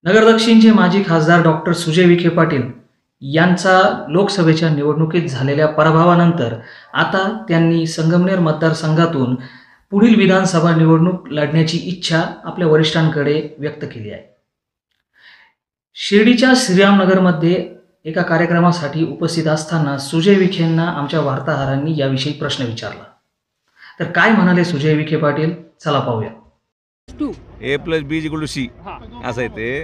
नगर दक्षिणचे माजी खासदार डॉक्टर सुजय विखे पाटील यांचा लोकसभेच्या निवडणुकीत झालेल्या पराभवानंतर आता त्यांनी संगमनेर मतदारसंघातून पुढील विधानसभा निवडणूक लढण्याची इच्छा आपल्या वरिष्ठांकडे व्यक्त केली आहे. शिर्डीच्या श्रीरामनगरमध्ये एका कार्यक्रमासाठी उपस्थित असताना सुजय विखेंना आमच्या वार्ताहरांनी याविषयी प्रश्न विचारला. तर काय म्हणाले सुजय विखे पाटील, चला पाहूया. A+B=C असं आहे. ते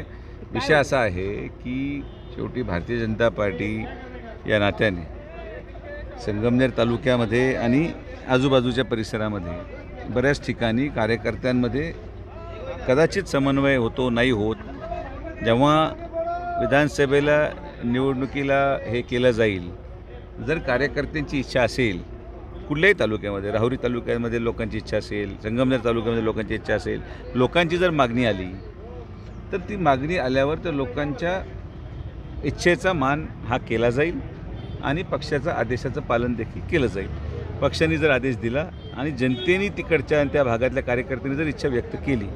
विषय असा आहे की शेवटी भारतीय जनता पार्टी या नात्याने संगमनेर तालुक्यामध्ये आणि आजूबाजूच्या परिसरामध्ये बऱ्याच ठिकाणी कार्यकर्त्यांमध्ये कदाचित समन्वय होतो नाही होत. जेव्हा विधानसभेला निवडणुकीला हे केलं जाईल, जर कार्यकर्त्यांची इच्छा असेल, कुठल्याही तालुक्यामध्ये, राहुरी तालुक्यामध्ये लोकांची इच्छा असेल, संगमनेर तालुक्यामध्ये लोकांची इच्छा असेल, लोकांची जर मागणी आली तर ती मागणी आल्यावर त्या लोकांच्या इच्छेचा मान हा केला जाईल आणि पक्षाच्या आदेशाचं पालन देखील केलं जाईल. पक्षाने जर आदेश दिला आणि जनतेने तिकडच्या त्या भागातल्या कार्यकर्त्यांनी जर इच्छा व्यक्त केली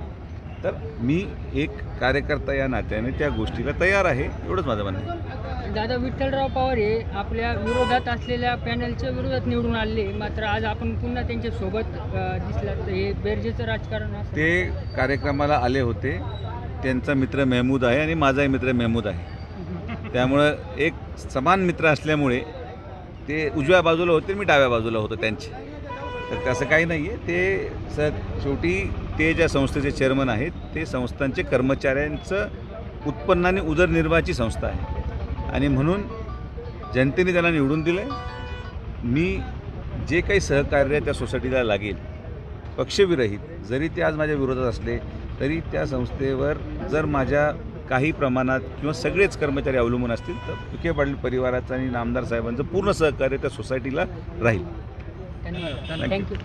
तर मी एक कार्यकर्ता या नात्याने त्या गोष्टीला तयार आहे, एवढंच माझं म्हणणं आहे. दादा, विठ्ठलराव पवार हे आपल्या विरोधात असलेल्या पॅनलच्या विरोधात निवडून आले, मात्र आज आपण पुन्हा त्यांच्या सोबत दिसलात. हे बेरजेचं राजकारण असं. ते कार्यक्रमाला आले होते. त्यांचा मित्र महमूद आहे आणि माझाही मित्र महमूद आहे. त्यामुळं एक समान मित्र असल्यामुळे ते उजव्या बाजूला होते, मी डाव्या बाजूला होतो त्यांचे. तर तसं काही नाही आहे. ते शेवटी ते ज्या संस्थेचे चेअरमन आहेत ते संस्थांचे कर्मचाऱ्यांचं उत्पन्नाने उदरनिर्वाहाची संस्था आहे आणि म्हणून जनतेने त्यांना निवडून दिलं आहे. मी जे काही सहकार्य त्या सोसायटीला लागेल पक्षविरहित, जरी ते आज माझ्या विरोधात असले तरी त्या संस्थेवर जर माझ्या काही प्रमाणात किंवा सगळेच कर्मचारी अवलंबून असतील तर विखे पाटील परिवाराचं आणि नामदार साहेबांचं पूर्ण सहकार्य त्या सोसायटीला राहील. धन्यवाद. थँक्यू.